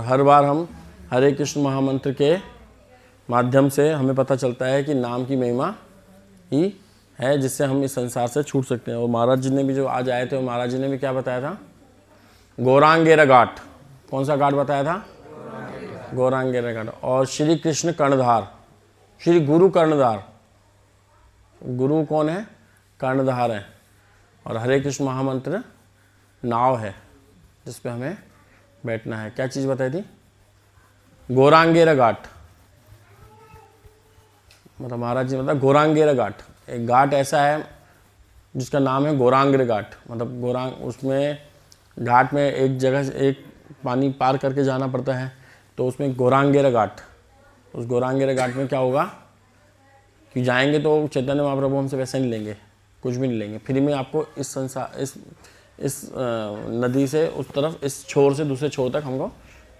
हर बार हम हरे कृष्ण महामंत्र के माध्यम से हमें पता चलता है कि नाम की महिमा ही है जिससे हम इस संसार से छूट सकते हैं। और महाराज जी ने भी जो आज आए थे, महाराज जी ने भी क्या बताया था? गौरांगेरा घाट। कौन सा घाट बताया था? गौरांगेरा घाट। और श्री कृष्ण कर्णधार, श्री गुरु कर्णधार। गुरु कौन है? कर्णधार है। और हरे कृष्ण महामंत्र नाव है जिस पे हमें बैठना है। क्या चीज़ बताई थी? गौरांगेरा घाट। मतलब महाराज जी मतलब गौरांगेरा घाट, एक घाट ऐसा है जिसका नाम है गौरांगेरा घाट। मतलब गौरांग, उसमें घाट में एक जगह से एक पानी पार करके जाना पड़ता है, तो उसमें गौरांगेरा घाट। उस गौरांगेरा घाट में क्या होगा कि जाएंगे तो चैतन्य महाप्रभु हमसे पैसे नहीं लेंगे, कुछ भी नहीं लेंगे, फ्री में आपको इस संसार इस नदी से उस तरफ, इस छोर से दूसरे छोर तक हमको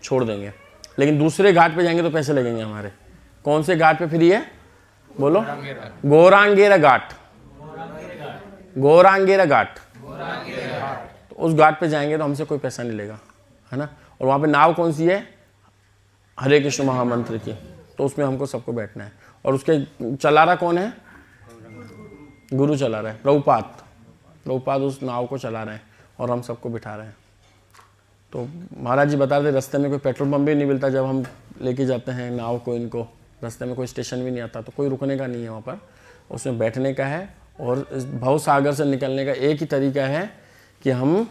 छोड़ देंगे। लेकिन दूसरे घाट पे जाएंगे तो पैसे लगेंगे हमारे। कौन से घाट पे फ्री है? बोलो। गौरांगेरा घाट। गौरांगेरा घाट। तो उस घाट पे जाएंगे तो हमसे कोई पैसा नहीं लेगा, है ना। और वहाँ पे नाव कौन सी है? हरे कृष्ण महामंत्र की। तो उसमें हमको सबको बैठना है। और उसके चला रहा कौन है? गुरु चला रहा है, प्रभुपाद। प्रभुपाद उस नाव को चला रहे हैं और हम सबको बिठा रहे हैं। तो महाराज जी बता रहे थे रास्ते में कोई पेट्रोल पंप भी नहीं मिलता जब हम लेके जाते हैं नाव को। इनको रास्ते में कोई स्टेशन भी नहीं आता, तो कोई रुकने का नहीं है वहाँ पर, उसमें बैठने का है। और इस भव सागर से निकलने का एक ही तरीका है कि हम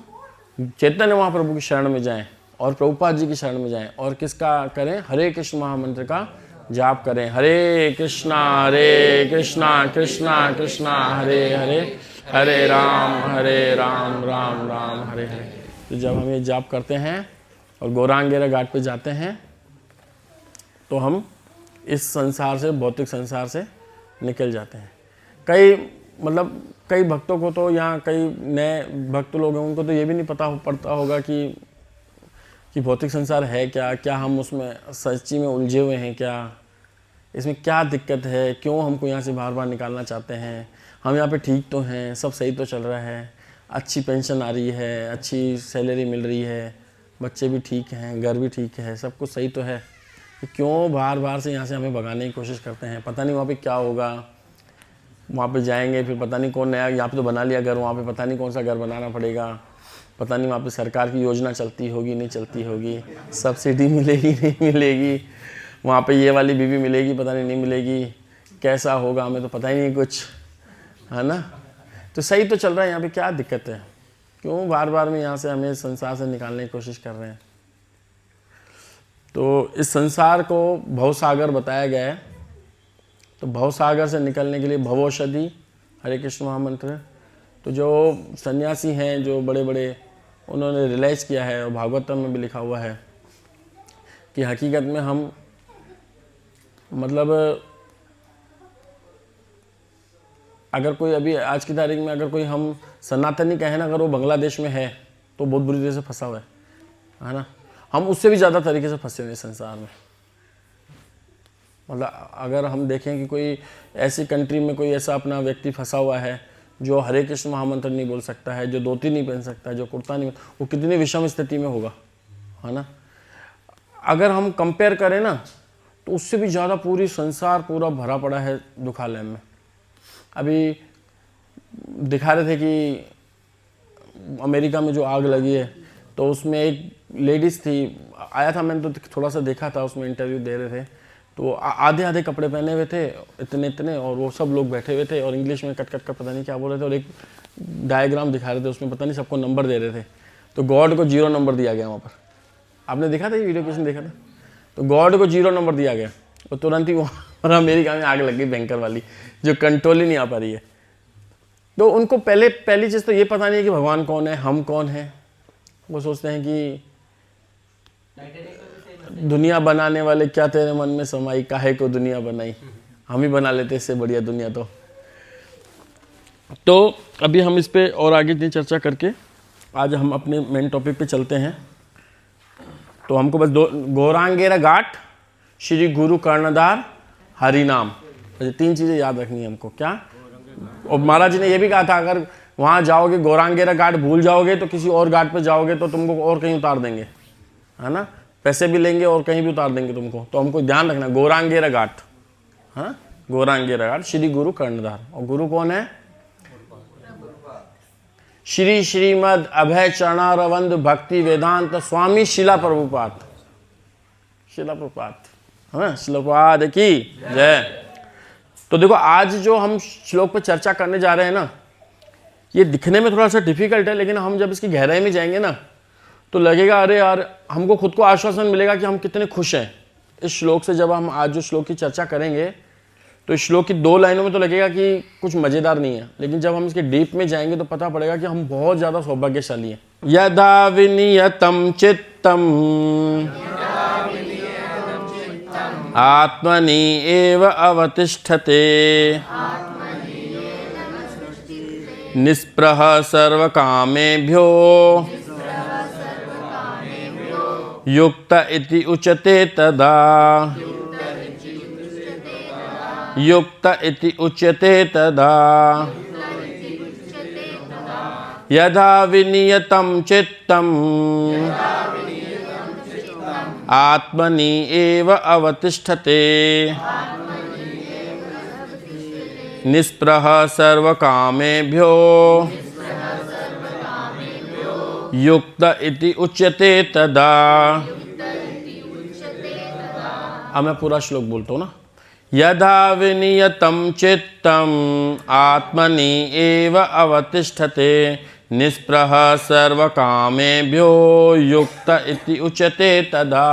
चैतन्य महाप्रभु की शरण में जाएं और प्रभुपाद जी की शरण में जाएं। और किसका करें? हरे कृष्ण महामंत्र का जाप करें। हरे कृष्णा कृष्णा कृष्णा हरे हरे, हरे राम राम राम हरे हरे। तो जब हम ये जाप करते हैं और गौरांगेरा घाट पे जाते हैं तो हम इस संसार से, भौतिक संसार से निकल जाते हैं। कई भक्तों को तो, यहाँ कई नए भक्त लोग हैं उनको तो ये भी नहीं पड़ता होगा कि भौतिक संसार है क्या, क्या हम उसमें सच्ची में उलझे हुए हैं, क्या इसमें क्या दिक्कत है, क्यों हमको यहाँ से बार बार निकालना चाहते हैं। हम यहाँ पे ठीक तो हैं, सब सही तो चल रहा है, अच्छी पेंशन आ रही है, अच्छी सैलरी मिल रही है, बच्चे भी ठीक हैं, घर भी ठीक है, सब कुछ सही तो है, तो क्यों बार बार से यहाँ से हमें भगाने की कोशिश करते हैं। पता नहीं वहाँ पे क्या होगा, वहाँ पे जाएंगे फिर पता नहीं कौन नया, यहाँ पे तो बना लिया घर, वहाँ पे पता नहीं कौन सा घर बनाना पड़ेगा, पता नहीं वहाँ पे सरकार की योजना चलती होगी नहीं चलती होगी, सब्सिडी मिलेगी नहीं मिलेगी, वहाँ पे ये वाली बीवी मिलेगी पता नहीं मिलेगी, कैसा होगा हमें तो पता ही नहीं कुछ, है ना। तो सही तो चल रहा है, यहाँ पे क्या दिक्कत है, क्यों बार बार में यहाँ से हमें संसार से निकालने की कोशिश कर रहे हैं। तो इस संसार को भवसागर बताया गया है। तो भवसागर से निकलने के लिए भवौषधि हरे कृष्ण महामंत्र। तो जो सन्यासी हैं, जो बड़े बड़े, उन्होंने रियलाइज़ किया है, और भागवतम में भी लिखा हुआ है कि हकीकत में हम मतलब अगर कोई अभी आज की तारीख में अगर कोई हम सनातनी कहें ना, अगर वो बांग्लादेश में है तो बहुत बुरी तरह से फंसा हुआ है ना। हम उससे भी ज़्यादा तरीके से फंसे हुए हैं संसार में। मतलब अगर हम देखें कि कोई ऐसी कंट्री में कोई ऐसा अपना व्यक्ति फंसा हुआ है जो हरे कृष्ण महामंत्र नहीं बोल सकता है, जो धोती नहीं पहन सकता है, जो कुर्ता नहीं, वो कितनी विषम स्थिति में होगा, है ना। अगर हम कंपेयर करें ना तो उससे भी ज़्यादा पूरी संसार पूरा भरा पड़ा है दुखालय में। अभी दिखा रहे थे कि अमेरिका में जो आग लगी है तो उसमें एक लेडीज़ थी, आया था मैंने तो थोड़ा सा देखा था, उसमें इंटरव्यू दे रहे थे, तो आधे आधे कपड़े पहने हुए थे इतने, और वो सब लोग बैठे हुए थे और इंग्लिश में कट कर पता नहीं क्या बोल रहे थे, और एक डायग्राम दिखा रहे थे, उसमें पता नहीं सबको नंबर दे रहे थे। तो गॉड को 0 नंबर दिया गया वहाँ पर। आपने देखा था ये वीडियो, किसने देखा था? तो गॉड को 0 नंबर दिया गया और तुरंत ही वहाँ अमेरिका में आग लग गई भयंकर वाली, जो कंट्रोल ही नहीं आ पा रही है। तो उनको पहली चीज़ तो ये पता नहीं है कि भगवान कौन है, हम कौन हैं। वो सोचते हैं कि दुनिया बनाने वाले क्या तेरे मन में समाई, काहे को दुनिया बनाई, हम ही बना लेते इससे बढ़िया दुनिया। तो अभी हम इस पे और आगे की चर्चा करके आज हम अपने मेन टॉपिक पे चलते हैं। तो हमको बस गौरांगेरा घाट, श्री गुरु कर्णधार, हरि नाम, 3 चीज़ें याद रखनी है हमको। क्या? और महाराज जी ने यह भी कहा था अगर वहाँ जाओगे गौरांगेरा घाट भूल जाओगे तो किसी और घाट पे जाओगे तो तुमको और कहीं उतार देंगे, है ना। पैसे भी लेंगे और कहीं भी उतार देंगे तुमको। तो हमको ध्यान रखना, गौरांगेरा घाट, हाँ गौरांगेरा घाट, श्री गुरु कर्णधार। और गुरु कौन है? श्री श्रीमद अभय चरणारविंद भक्ति वेदांत स्वामी शिला प्रभुपाद, शिला प्रभुपाद, हाँ शिला प्रभुपाद की जय। तो देखो आज जो हम श्लोक पर चर्चा करने जा रहे हैं ना, ये दिखने में थोड़ा सा डिफिकल्ट है, लेकिन हम जब इसकी गहराई में जाएंगे ना तो लगेगा अरे यार, हमको खुद को आश्वासन मिलेगा कि हम कितने खुश हैं इस श्लोक से। जब हम आज जो श्लोक की चर्चा करेंगे तो इस श्लोक की 2 लाइनों में तो लगेगा कि कुछ मज़ेदार नहीं है, लेकिन जब हम इसके डीप में जाएंगे तो पता पड़ेगा कि हम बहुत ज़्यादा सौभाग्यशाली हैं। यदा विनियतम चित्तम आत्मनि एव अवतिष्ठते निस्पृह सर्वकामेभ्यो युक्त इति उच्यते तदा, युक्त इति उच्यते तदा। यदा विनियतं चित्तम् आत्मनि एव अवतिष्ठते निस्पृह सर्वकामेभ्यो युक्त इति उच्यते तदा। अब मैं पूरा श्लोक बोलता हूँ ना। यदा विनियतं चित्तम् आत्मनि एव अवतिष्ठते निस्पृह सर्वकामेभ्यो युक्त इति उच्यते तदा।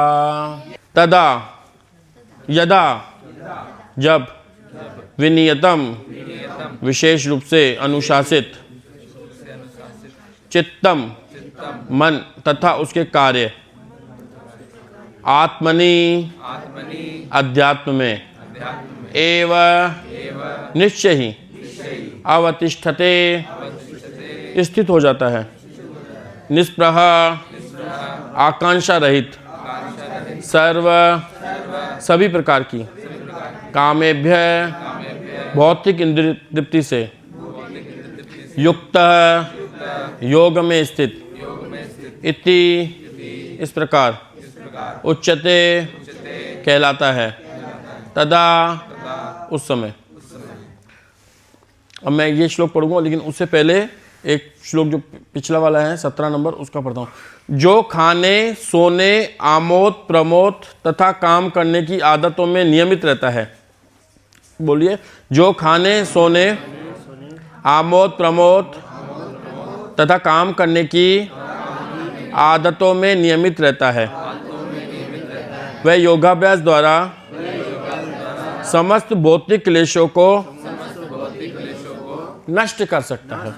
तदा यदा जब, विनियतम विशेष रूप से अनुशासित, चित्तम मन तथा उसके कार्य, आत्मनि अध्यात्म में, एव निश्चय ही, अवतिष्ठते स्थित हो जाता है, निस्पृह आकांक्षा रहित, सर्व सभी प्रकार की, कामेभ्य भौतिक इंद्रिय तृप्ति से, युक्त योग में स्थित, इति इस प्रकार, उच्यते कहलाता है, तदा उस समय। अब मैं ये श्लोक पढ़ूंगा, लेकिन उससे पहले एक श्लोक जो पिछला वाला है 17 नंबर, उसका पढ़ता हूँ। जो खाने सोने आमोद प्रमोद तथा काम करने की आदतों में नियमित रहता है, बोलिए, जो खाने सोने आमोद प्रमोद तथा काम करने की आदतों में नियमित रहता है, वह योगाभ्यास द्वारा समस्त भौतिक क्लेशों को नष्ट कर सकता है।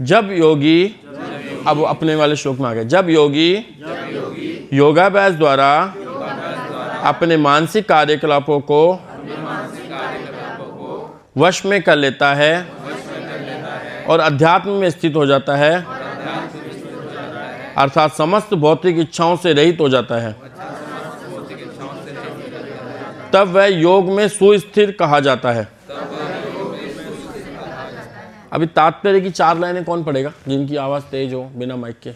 जब योगी, अब अपने वाले श्लोक में आ गए, जब योगी योगाभ्यास द्वारा अपने मानसिक कार्यकलापों को वश में कर लेता है और अध्यात्म में स्थित हो जाता है, अर्थात समस्त भौतिक इच्छाओं से रहित हो जाता है, तब वह योग में सुस्थिर कहा जाता है। अभी तात्पर्य की 4 लाइनें कौन पढ़ेगा, जिनकी आवाज तेज हो बिना माइक के?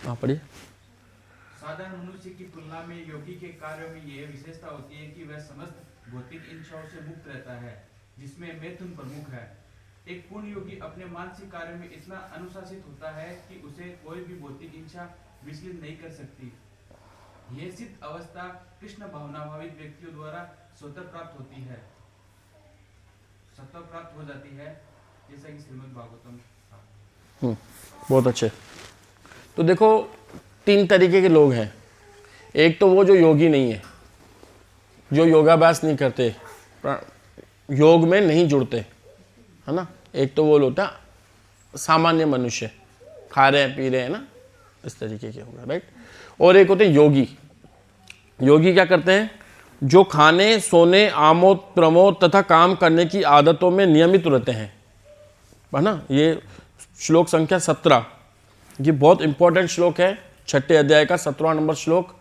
हाँ पढ़िए। साधारण मनुष्य की तुलना में योगी के कार्यों में यह विशेषता होती है कि वह समस्त भौतिक इच्छाओं से मुक्त रहता है, जिसमें मैथुन प्रमुख है। एक पूर्ण योगी अपने मानसिक कार्य में इतना अनुशासित होता है कि उसे कोई भी भौतिक इच्छा विचलित नहीं कर सकती। यह सिद्ध अवस्था कृष्ण भावनाभावित व्यक्तियों द्वारा स्वतः प्राप्त होती है, स्वतः प्राप्त हो जाती है, जैसा कि श्रीमद् भागवतम। बहुत अच्छे। तो देखो 3 तरीके के लोग हैं। एक तो वो जो योगी नहीं है, जो योगाभ्यास नहीं करते, योग में नहीं जुड़ते, है ना। एक तो वो होता सामान्य मनुष्य, खा रहे हैं पी रहे हैं ना, इस तरीके के हो गए, राइट। और एक होते योगी। योगी क्या करते हैं? जो खाने सोने आमोद प्रमोद तथा काम करने की आदतों में नियमित रहते हैं, है ना। ये श्लोक संख्या 17, ये बहुत इंपॉर्टेंट श्लोक है, 6ठे अध्याय का 17वां नंबर श्लोक।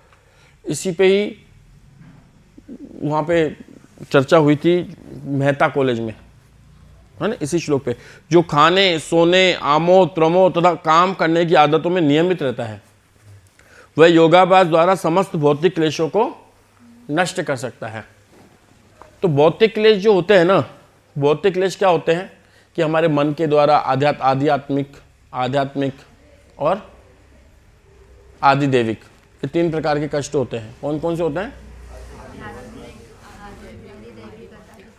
इसी पे ही वहाँ पे चर्चा हुई थी मेहता कॉलेज में, है ना, इसी श्लोक पे। जो खाने सोने आमोद प्रमोद तथा काम करने की आदतों में नियमित रहता है, वह योगाभ्यास द्वारा समस्त भौतिक क्लेशों को नष्ट कर सकता है। तो भौतिक क्लेश जो होते हैं ना, भौतिक क्लेश क्या होते हैं कि हमारे मन के द्वारा आध्यात्मिक और आदिदेविक, ये 3 प्रकार के कष्ट होते हैं। कौन कौन से होते हैं?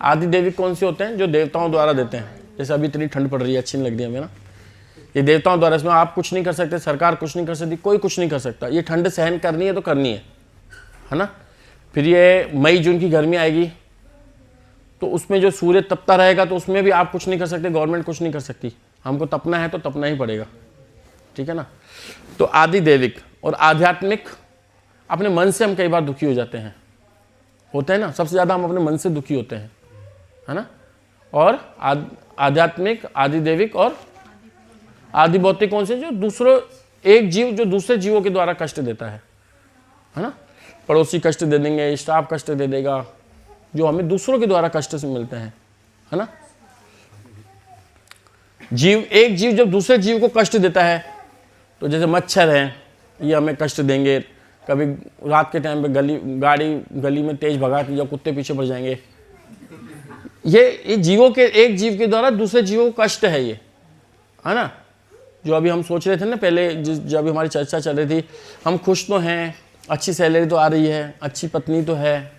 आदिदेविक कौन से होते हैं? जो देवताओं द्वारा देते हैं। जैसे अभी इतनी ठंड पड़ रही है, अच्छी नहीं लग रही हमें ना, ये देवताओं द्वारा, इसमें आप कुछ नहीं कर सकते, सरकार कुछ नहीं कर सकती, कोई कुछ नहीं कर सकता। ये ठंड सहन करनी है तो करनी है ना। फिर ये मई जून की गर्मी आएगी तो उसमें जो सूर्य तपता रहेगा तो उसमें भी आप कुछ नहीं कर सकते, गवर्नमेंट कुछ नहीं कर सकती। हमको तपना है तो तपना ही पड़ेगा, ठीक है ना। तो आदिदेविक और आध्यात्मिक, अपने मन से हम कई बार दुखी हो जाते हैं, होते हैं ना, सबसे ज़्यादा हम अपने मन से दुखी होते हैं, है ना। और आध्यात्मिक, आदिदेविक और आदि भौतिक कौन से? जो एक जीव जो दूसरे जीवों के द्वारा कष्ट देता है ना। पड़ोसी कष्ट दे देंगे, स्टाफ कष्ट दे देगा, जो हमें दूसरों के द्वारा कष्ट से मिलते हैं, है ना। एक जीव जब दूसरे जीव को कष्ट देता है, तो जैसे मच्छर हैं, ये हमें कष्ट देंगे। कभी रात के टाइम पे गली में तेज भगा के जब कुत्ते पीछे पड़ जाएंगे, ये एक जीव के द्वारा दूसरे जीवों को कष्ट है, ये है ना। जो अभी हम सोच रहे थे ना पहले, जब हमारी चर्चा चल रही थी, हम खुश तो हैं, अच्छी सैलरी तो आ रही है, अच्छी पत्नी तो है,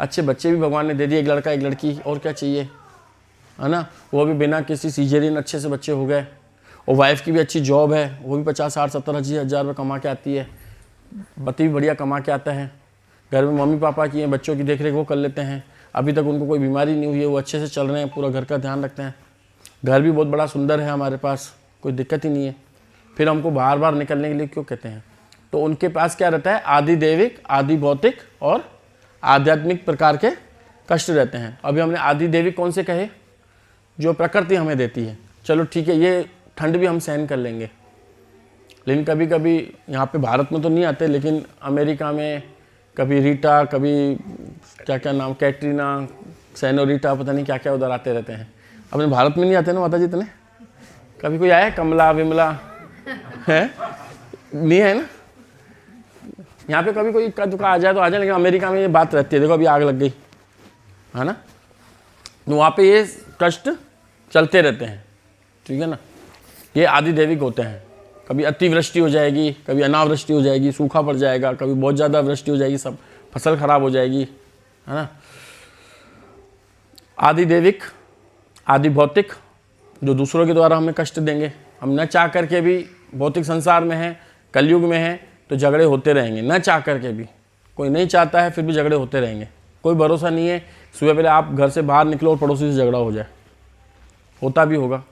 अच्छे बच्चे भी भगवान ने दे दिए, एक लड़का एक लड़की, और क्या चाहिए, है ना। वो भी बिना किसी सीजरियन अच्छे से बच्चे हो गए, और वाइफ की भी अच्छी जॉब है, वो भी 50, 60, 70 हज़ार रुपये कमा के आती है, पति भी बढ़िया कमा के आता है, घर में मम्मी पापा की हैं, बच्चों की देख रेख वो कर लेते हैं, अभी तक उनको कोई बीमारी नहीं हुई है, वो अच्छे से चल रहे हैं, पूरा घर का ध्यान रखते हैं, घर भी बहुत बड़ा सुंदर है हमारे पास, कोई दिक्कत ही नहीं है। फिर हमको बार बार निकलने के लिए क्यों कहते हैं? तो उनके पास क्या रहता है? आदिदेविक, आदि भौतिक और आध्यात्मिक प्रकार के कष्ट रहते हैं। अभी हमने आदिदेविक कौन से कहे? जो प्रकृति हमें देती है। चलो ठीक है, ये ठंड भी हम सहन कर लेंगे, लेकिन कभी कभी यहाँ पे भारत में तो नहीं आते, लेकिन अमेरिका में कभी रीटा, कभी क्या क्या नाम, कैटरीना, सैनोरीटा, पता नहीं क्या क्या उधर आते रहते हैं। अपने भारत में नहीं आते ना माता जी इतने? कभी कोई आया? कमला, विमला है? नहीं है ना। यहाँ पे कभी कोई इक्का दुक्का आ जाए तो आ जाए, लेकिन अमेरिका में ये बात रहती है। देखो अभी आग लग गई, है ना, तो वहाँ पे ये कष्ट चलते रहते हैं, ठीक है ना। ये आदिदेविक होते हैं। कभी अतिवृष्टि हो जाएगी, कभी अनावृष्टि हो जाएगी, सूखा पड़ जाएगा, कभी बहुत ज़्यादा वृष्टि हो जाएगी, सब फसल खराब हो जाएगी, है ना। आदिदेविक, आदि भौतिक, जो दूसरों के द्वारा हमें कष्ट देंगे। हम न चाह करके भी भौतिक संसार में हैं, कलयुग में हैं, तो झगड़े होते रहेंगे, न चाह करके भी। कोई नहीं चाहता है फिर भी झगड़े होते रहेंगे, कोई भरोसा नहीं है। सुबह पहले आप घर से बाहर निकलो और पड़ोसी से झगड़ा हो जाए, होता भी होगा,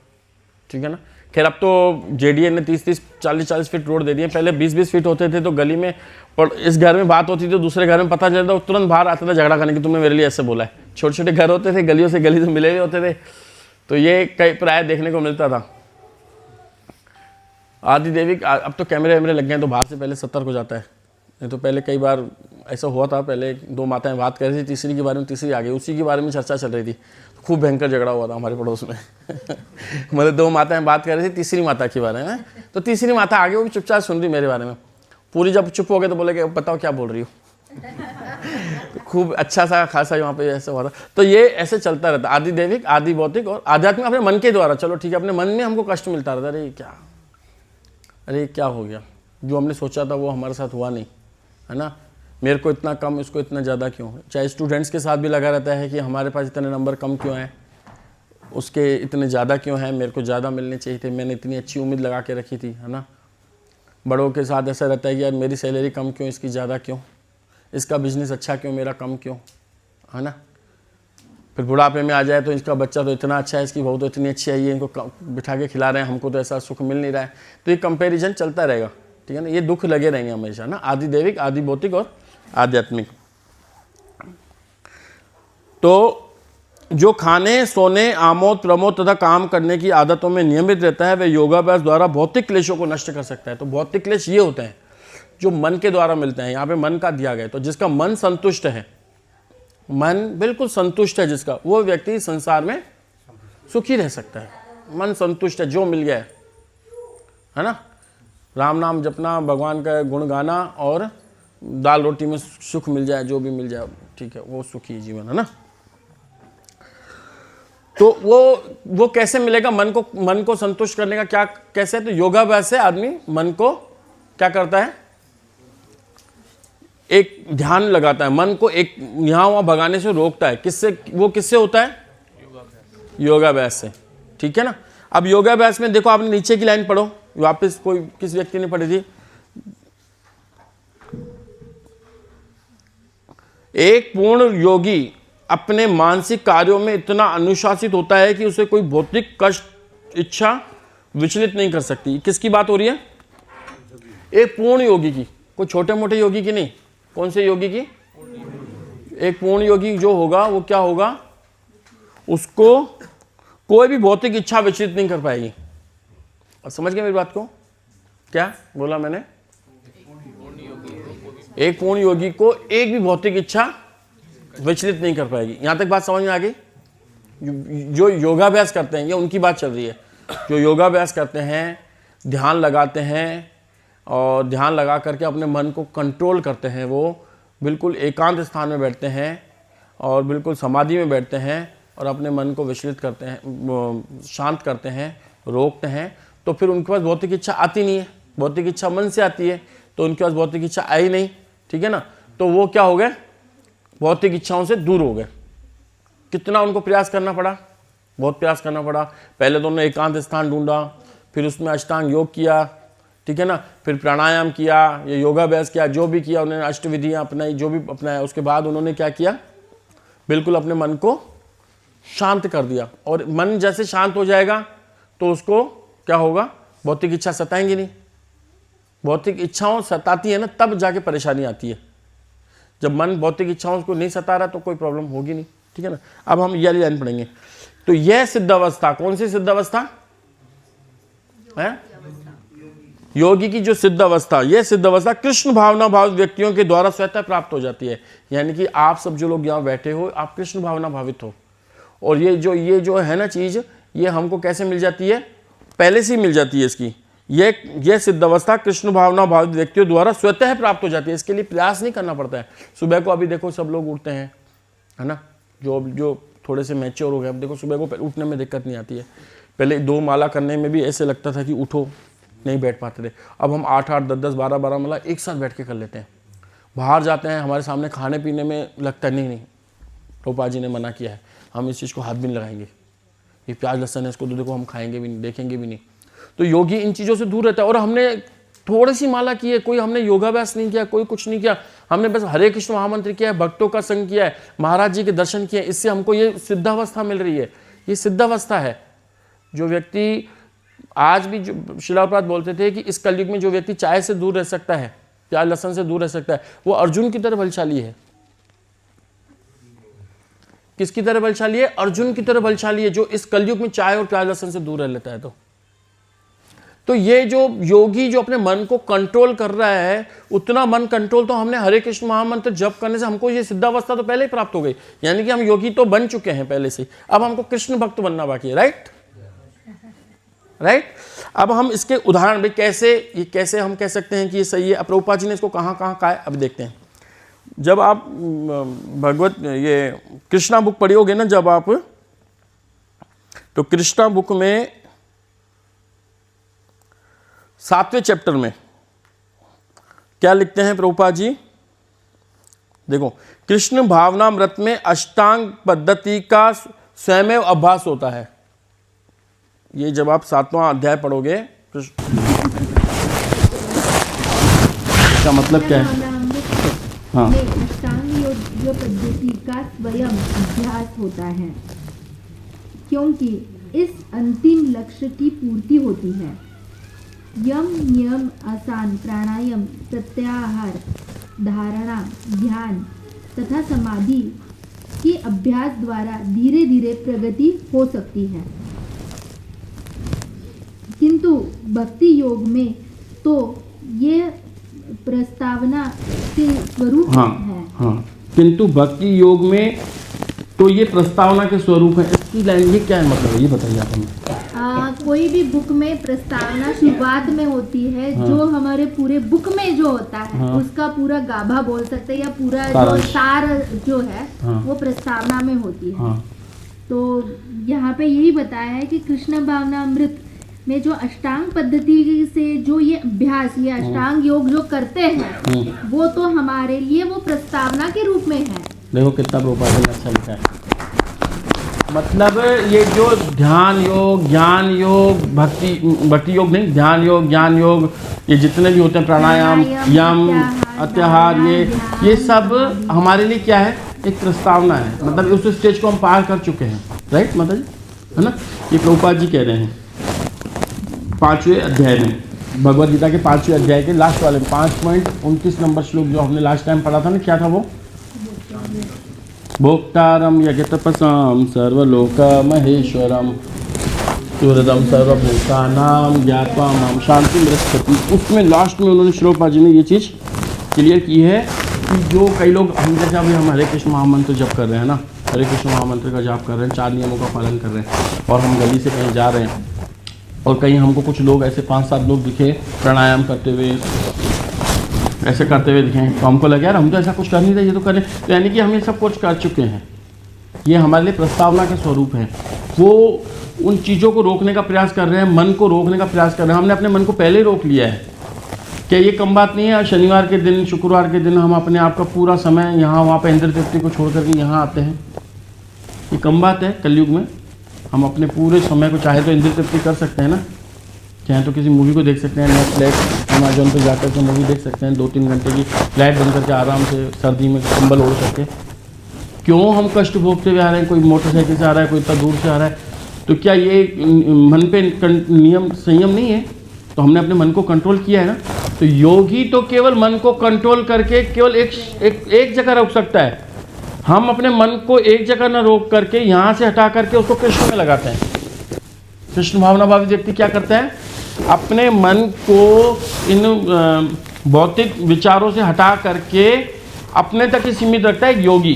ठीक है ना। खैर अब तो जेडीए ने 30-30, 40-40 फीट रोड दे दिए। पहले 20-20 फीट होते थे, तो गली में इस घर में बात होती थी तो दूसरे घर में पता चलता, तुरंत बाहर आता था झगड़ा करने की, तुमने मेरे लिए ऐसे बोला है। छोटे छोटे घर होते थे, गली से मिले हुए होते थे, तो ये कई प्राय देखने को मिलता था। आदिदेविक, अब तो कैमरे वैमरे लग गए हैं तो बाहर से पहले सतर्क हो जाता है। नहीं तो पहले कई बार ऐसा हुआ था, पहले 2 माताएं बात कर रही थी, तीसरी के बारे में तीसरी आ गई, उसी के बारे में चर्चा चल रही थी, खूब भयंकर झगड़ा हुआ था हमारे पड़ोस में। मतलब 2 माताएं बात कर रही थी तीसरी माता के बारे में, तो तीसरी माता आगे वो भी चुपचाप सुन रही मेरे बारे में। पूरी जब चुप हो गए तो बोले कि बताओ क्या बोल रही हो। खूब अच्छा सा खासा वहाँ पे ऐसा हुआ था। तो ये ऐसे चलता रहता, आदिदेविक, आदि भौतिक और आध्यात्मिक अपने मन के द्वारा। चलो ठीक है, अपने मन में हमको कष्ट मिलता रहता, अरे क्या हो गया, जो हमने सोचा था वो हमारे साथ हुआ नहीं, है ना। मेरे को इतना कम, इसको इतना ज़्यादा क्यों। चाहे स्टूडेंट्स के साथ भी लगा रहता है कि हमारे पास इतने नंबर कम क्यों हैं, उसके इतने ज़्यादा क्यों हैं, मेरे को ज़्यादा मिलने चाहिए थे, मैंने इतनी अच्छी उम्मीद लगा के रखी थी, है ना। बड़ों के साथ ऐसा रहता है कि यार मेरी सैलरी कम क्यों, इसकी ज़्यादा क्यों, इसका बिजनेस अच्छा क्यों, मेरा कम क्यों, है ना। फिर बुढ़ापे में आ जाए तो इसका बच्चा तो इतना अच्छा है, इसकी बहू तो इतनी अच्छी है, ये इनको बिठा के खिला रहे हैं, हमको तो ऐसा सुख मिल नहीं रहा है। तो ये कंपैरिजन चलता रहेगा, ठीक है ना। ये दुख लगे रहेंगे हमेशा ना, आदिदेविक, आदि भौतिक और आध्यात्मिक। तो जो खाने, सोने, आमोद प्रमोद तथा काम करने की आदतों में नियमित रहता है, वह योगाभ्यास द्वारा भौतिक क्लेशों को नष्ट कर सकता है। तो भौतिक क्लेश ये होते हैं जो मन के द्वारा मिलते हैं। यहाँ पे मन का दिया गया, तो जिसका मन संतुष्ट है, मन बिल्कुल संतुष्ट है जिसका, वो व्यक्ति संसार में सुखी रह सकता है। मन संतुष्ट है, जो मिल गया है ना। राम नाम जपना, भगवान का गुण गाना और दाल रोटी में सुख मिल जाए, जो भी मिल जाए ठीक है, वो सुखी जीवन है ना। तो वो कैसे मिलेगा? मन को संतुष्ट करने का क्या कैसे? तो योगाभ्यास से आदमी मन को क्या करता है? एक ध्यान लगाता है, मन को एक यहां वहां भगाने से रोकता है। किससे होता है? योगाभ्यास से, ठीक है ना। अब योगाभ्यास में देखो, आपने नीचे की लाइन पढ़ो वापस, किस व्यक्ति ने पढ़ी थी? एक पूर्ण योगी अपने मानसिक कार्यों में इतना अनुशासित होता है कि उसे कोई भौतिक कष्ट इच्छा विचलित नहीं कर सकती। किसकी बात हो रही है? एक पूर्ण योगी की, कोई छोटे मोटे योगी की नहीं। कौन से योगी की? एक पूर्ण योगी जो होगा वो क्या होगा? उसको कोई भी भौतिक इच्छा विचलित नहीं कर पाएगी। और समझ गए मेरी बात को? क्या बोला मैंने? एक पूर्ण योगी को एक भी भौतिक इच्छा विचलित नहीं कर पाएगी। यहां तक बात समझ में आ गई? जो योगाभ्यास करते हैं, ये उनकी बात चल रही है। जो योगाभ्यास करते हैं, ध्यान लगाते हैं और ध्यान लगा करके अपने मन को कंट्रोल करते हैं, वो बिल्कुल एकांत स्थान में बैठते हैं और बिल्कुल समाधि में बैठते हैं और अपने मन को विचलित करते हैं, शांत करते हैं, रोकते हैं, तो फिर उनके पास भौतिक इच्छा आती नहीं है। भौतिक इच्छा मन से आती है, तो उनके पास भौतिक इच्छा आई नहीं, ठीक है ना। तो वो क्या हो गए? भौतिक इच्छाओं से दूर हो गए। कितना उनको प्रयास करना पड़ा? बहुत प्रयास करना पड़ा। पहले तो उन्होंने एकांत स्थान ढूंढा, फिर उसमें अष्टांग योग किया, ठीक है ना, फिर प्राणायाम किया, ये योगाभ्यास किया, जो भी किया उन्होंने, अष्टविधियाँ अपनाई, जो भी अपनाया। उसके बाद उन्होंने क्या किया? बिल्कुल अपने मन को शांत कर दिया। और मन जैसे शांत हो जाएगा तो उसको क्या होगा? भौतिक इच्छा सताएंगी नहीं। भौतिक इच्छाओं सताती है ना, तब जाके परेशानी आती है। जब मन भौतिक इच्छाओं को नहीं सता रहा तो कोई प्रॉब्लम होगी नहीं, ठीक है ना। अब हम ये लाइन पढ़ेंगे। तो यह सिद्ध अवस्था, कौन सी सिद्ध अवस्था है? योगी की जो सिद्ध अवस्था, यह सिद्ध अवस्था कृष्ण भावना भावित व्यक्तियों के द्वारा स्वतः प्राप्त हो जाती है। यानी कि आप सब जो लोग यहाँ बैठे हो, आप कृष्ण भावना भावित हो, और ये जो है ना चीज, ये हमको कैसे मिल जाती है? पहले से ही मिल जाती है इसकी। यह सिद्ध अवस्था कृष्ण भावना भावित व्यक्तियों द्वारा स्वतः प्राप्त हो जाती है। इसके लिए प्रयास नहीं करना पड़ता है। सुबह को अभी देखो सब लोग उठते हैं, है ना, जो थोड़े से मैच्योर हो गए। अब देखो सुबह को उठने में दिक्कत नहीं आती है। पहले 2 माला करने में भी ऐसे लगता था कि उठो, नहीं बैठ पाते थे। अब हम 8-8, 10-10, 12-12 माला एक साथ बैठ के कर लेते हैं। बाहर जाते हैं, हमारे सामने खाने पीने में लगता है नहीं टोपा जी ने मना किया है, हम इस चीज़ को हाथ भी नहीं लगाएंगे। ये प्याज लहसुन है, इसको तो देखो हम खाएंगे भी नहीं, देखेंगे भी नहीं। तो योगी इन चीज़ों से दूर रहता है। और हमने थोड़ी सी माला की है, कोई हमने योगाभ्यास नहीं किया, कोई कुछ नहीं किया, हमने बस हरे कृष्ण महामंत्र किया है, भक्तों का संग किया है, महाराज जी के दर्शन किए, इससे हमको ये सिद्धावस्था मिल रही है। ये सिद्धावस्था है। जो व्यक्ति आज भी, जो श्रील प्रभुपाद बोलते थे कि इस कलयुग में जो व्यक्ति चाय से दूर रह सकता है, प्याज लहसुन से दूर रह सकता है, वो अर्जुन की तरह बलशाली है। किसकी तरह बलशाली है? अर्जुन की तरह बलशाली है, जो इस कलयुग में चाय और प्याज लहसुन से दूर रह लेता है। तो ये जो योगी जो अपने मन को कंट्रोल कर रहा है, उतना मन कंट्रोल तो हमने हरे कृष्ण महामंत्र जप करने से हमको ये सिद्धावस्था तो पहले ही प्राप्त हो गई। यानी कि हम योगी तो बन चुके हैं पहले से, अब हमको कृष्ण भक्त बनना बाकी है। राइट। अब हम इसके उदाहरण भी कैसे हम कह सकते हैं कि ये सही है। अब प्रभुपाद जी ने इसको कहाँ कहा है, अब देखते हैं। जब आप भगवत ये कृष्णा बुक पढ़ियोगे ना, जब आप, तो कृष्णा बुक में 7वें चैप्टर में क्या लिखते हैं प्रभुपाद जी? देखो, कृष्ण भावनामृत में अष्टांग पद्धति का स्वयं अभ्यास होता है। ये जब आप 7वां अध्याय पढ़ोगे, इसका मतलब क्या है? हाँ, अष्टांग योग पद्धति का स्वयं अभ्यास होता है, क्योंकि इस अंतिम लक्ष्य की पूर्ति होती है। यम नियम आसन प्राणायाम प्रत्याहार धारणा ध्यान तथा समाधि के अभ्यास द्वारा धीरे धीरे प्रगति हो सकती है, किंतु भक्ति योग में तो ये प्रस्तावना के स्वरूप है। हाँ, किंतु भक्ति योग में तो ये प्रस्तावना के स्वरूप है। इसकी लाइन ये क्या है, मतलब ये बताइए आप हमें। कोई भी बुक में प्रस्तावना शुरुआत में होती है, जो हमारे पूरे बुक में जो होता है उसका पूरा गाभा बोल सकते हैं, या पूरा जो सार जो है वो प्रस्तावना में होती है। तो यहाँ पे यही बताया है कि कृष्ण भावनामृत में जो अष्टांग पद्धति से जो ये अभ्यास, ये अष्टांग योग जो करते हैं वो तो हमारे लिए वो प्रस्तावना के रूप में है। देखो कितना प्रभुपाद ने अच्छा लिखा है। मतलब ये जो ध्यान योग, ज्ञान योग, भक्ति योग नहीं, ध्यान योग, ज्ञान योग, ये जितने भी होते हैं, प्राणायाम, यम, अत्याहार, ये सब हमारे लिए क्या है? एक प्रस्तावना है। मतलब उस स्टेज को हम पार कर चुके हैं, राइट माता जी, है ना? ये प्रभुपाद जी कह रहे हैं 5वें अध्याय में, भगवद गीता के 5वें अध्याय के लास्ट वाले 5.29 नंबर श्लोक जो हमने लास्ट टाइम पढ़ा था ना, क्या था वो? भोक्तारम यज्ञतपसाम सर्वलोक महेश्वरम सूरदम सर्वभूतानां ज्ञात्वा माम शांतिं रक्षति। उसमें लास्ट में उन्होंने श्लोकपाद जी ने ये चीज़ क्लियर की है कि जो कई लोग, हम जैसे अभी हम हरे कृष्ण महामंत्र जप कर रहे हैं ना, हरे कृष्ण महामंत्र का जाप कर रहे हैं, 4 नियमों का पालन कर रहे हैं, और हम गली से कहीं जा रहे हैं और कहीं हमको कुछ लोग ऐसे 5-7 लोग दिखे प्राणायाम करते हुए, ऐसे करते हुए दिखें, तो हमको लगे यार हम तो ऐसा कुछ कर नहीं रहे, ये तो करें। तो यानी कि हम ये सब कुछ कर चुके हैं। ये हमारे लिए प्रस्तावना के स्वरूप है। वो उन चीज़ों को रोकने का प्रयास कर रहे हैं, मन को रोकने का प्रयास कर रहे हैं। हमने अपने मन को पहले ही रोक लिया है। क्या ये कम बात नहीं है? शनिवार के दिन, शुक्रवार के दिन हम अपने आप का पूरा समय यहाँ वहाँ पर इंद्र तृप्ति को छोड़ करके यहाँ आते हैं। ये कम बात है? कलयुग में हम अपने पूरे समय को चाहे तो इंद्र तृप्ति कर सकते हैं ना, चाहे तो किसी मूवी को देख सकते हैं, नेटफ्लिक्स, अमेजोन पे जाकर के मूवी देख सकते हैं, 2-3 घंटे की फ्लाइट बंद करके आराम से सर्दी में कंबल ओढ़ करके। क्यों हम कष्ट भोगते हुए आ रहे हैं? कोई मोटरसाइकिल से आ रहा है, कोई इतना दूर से आ रहा है, तो क्या ये मन पे नियम संयम नहीं है? तो हमने अपने मन को कंट्रोल किया है ना। तो योगी तो केवल मन को कंट्रोल करके केवल एक जगह रोक सकता है। हम अपने मन को एक जगह न रोक करके यहाँ से हटा करके उसको कृष्ण में लगाते हैं। कृष्ण भावना भावी व्यक्ति क्या करता है? अपने मन को इन भौतिक विचारों से हटा करके अपने तक ही सीमित रखता है। एक योगी,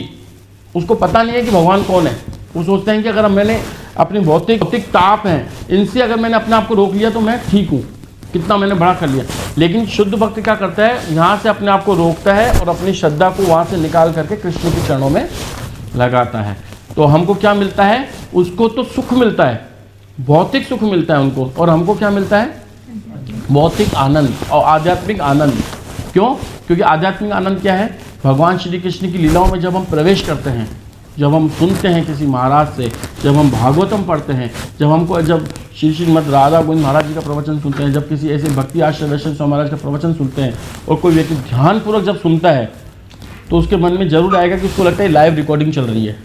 उसको पता नहीं है कि भगवान कौन है। वो सोचते हैं कि अगर मैंने अपनी भौतिक ताप हैं, इनसे अगर मैंने अपने आप को रोक लिया तो मैं ठीक हूँ, कितना मैंने बड़ा कर लिया। लेकिन शुद्ध भक्त क्या करता है? यहाँ से अपने आप को रोकता है और अपनी श्रद्धा को वहाँ से निकाल करके कृष्ण के चरणों में लगाता है। तो हमको क्या मिलता है? उसको तो सुख मिलता है, भौतिक सुख मिलता है उनको, और हमको क्या मिलता है? भौतिक आनंद और आध्यात्मिक आनंद। क्यों? क्योंकि आध्यात्मिक आनंद क्या है? भगवान श्री कृष्ण की लीलाओं में जब हम प्रवेश करते हैं, जब हम सुनते हैं किसी महाराज से, जब हम भागवतम पढ़ते हैं, जब श्रीमद् राधा गोविंद महाराज जी का प्रवचन सुनते हैं, जब किसी ऐसे भक्ति आश्रय वैष्णव स्वामी महाराज का प्रवचन सुनते हैं, और कोई व्यक्ति ध्यानपूर्वक जब सुनता है तो उसके मन में जरूर आएगा कि उसको लगता है लाइव रिकॉर्डिंग चल रही है,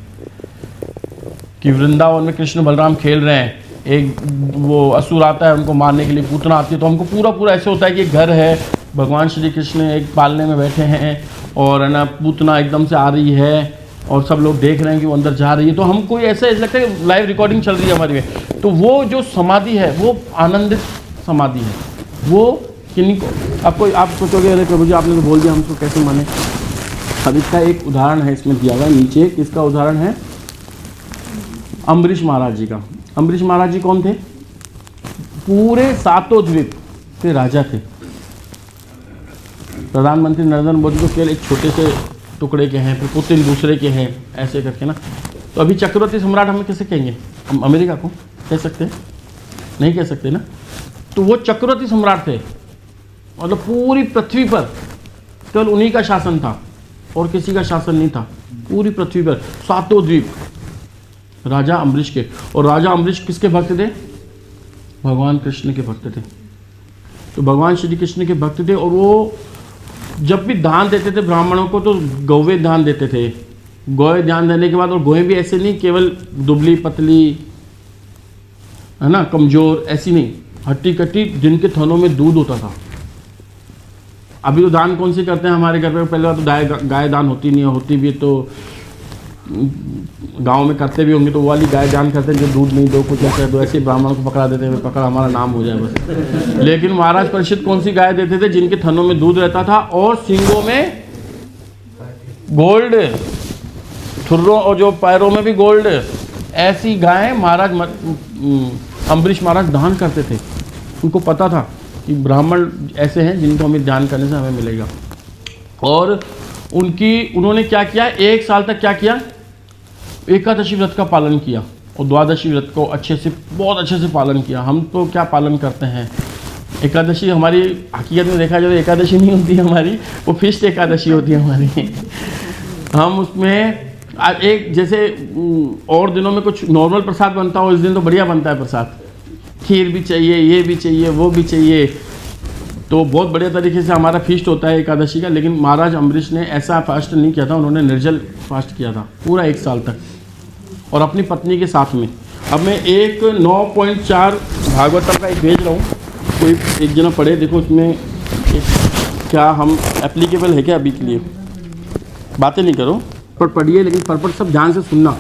कि वृंदावन में कृष्ण बलराम खेल रहे हैं, एक वो असुर आता है उनको मारने के लिए, पूतना आती है, तो हमको पूरा ऐसे होता है कि घर है, भगवान श्री कृष्ण एक पालने में बैठे हैं और है ना पूतना एकदम से आ रही है और सब लोग देख रहे हैं कि वो अंदर जा रही है, तो हमको ऐसे लगता है कि लाइव रिकॉर्डिंग चल रही है हमारे में। तो वो जो समाधि है वो आनंदित समाधि है। वो किन्हीं को आप सोचोगे अरे प्रभु जी आपने तो बोल दिया, हमको कैसे माने? अब इसका एक उदाहरण है इसमें दिया हुआ है नीचे। किसका उदाहरण है? अम्बरीश महाराज जी का। अम्बरीश महाराज जी कौन थे? पूरे 7 द्वीप के राजा थे। प्रधानमंत्री नरेंद्र मोदी को केवल एक छोटे से टुकड़े के हैं, फिर पुतिन दूसरे के हैं, ऐसे करके ना। तो अभी चक्रवर्ती सम्राट हम कैसे कहेंगे? हम अमेरिका को कह सकते हैं? नहीं कह सकते ना। तो वो चक्रवर्ती सम्राट थे, मतलब पूरी पृथ्वी पर केवल उन्हीं का शासन था और किसी का शासन नहीं था। पूरी पृथ्वी पर 7 द्वीप राजा अम्बरीश के। और राजा अम्बरीश किसके भक्त थे? भगवान कृष्ण के भक्त थे। तो भगवान श्री कृष्ण के भक्त थे, और वो जब भी दान देते थे ब्राह्मणों को तो गौवे दान देते थे। गौवे दान देने के बाद, और गौएं भी ऐसे नहीं केवल दुबली पतली है ना, कमजोर, ऐसी नहीं, हट्टी कट्टी, जिनके थनों में दूध होता था। अभी तो दान कौन सी करते हैं हमारे घर पे? पहले बात तो गाय दान होती नहीं है, होती भी तो गांव में करते भी होंगे, तो वो वाली गाय दान करते हैं जो दूध नहीं दो, कुछ ऐसा दो, ऐसे ब्राह्मणों को पकड़ा देते हैं, पकड़ हमारा नाम हो जाए बस। लेकिन महाराज परीक्षित कौन सी गाय देते थे? जिनके थनों में दूध रहता था और सींगों में गोल्ड, थुर्रों और जो पैरों में भी गोल्ड, ऐसी गाय महाराज अम्बरीश महाराज दान करते थे। उनको पता था कि ब्राह्मण ऐसे हैं जिनको हमें दान करने से हमें मिलेगा। और उन्होंने क्या किया, 1 साल तक क्या किया, एकादशी व्रत का पालन किया और द्वादशी व्रत को बहुत अच्छे से पालन किया। हम तो क्या पालन करते हैं, एकादशी हमारी हकीकत में देखा जाए तो एकादशी नहीं होती है हमारी, वो फिस्ट एकादशी होती है हमारी। हम उसमें एक जैसे और दिनों में कुछ नॉर्मल प्रसाद बनता हो, इस दिन तो बढ़िया बनता है प्रसाद, खीर भी चाहिए, ये भी चाहिए, वो भी चाहिए, तो बहुत बढ़िया तरीके से हमारा फीस्ट होता है एकादशी का। लेकिन महाराज अम्बरीश ने ऐसा फास्ट नहीं किया था, उन्होंने निर्जल फास्ट किया था पूरा 1 साल तक और अपनी पत्नी के साथ में। अब मैं एक 9.4 भागवतम का एक भेज रहा हूँ, कोई एक जना पढ़े, देखो उसमें क्या हम एप्लीकेबल है क्या अभी के लिए, बातें नहीं करो पर पढ़िए, लेकिन परपट सब ध्यान से सुनना,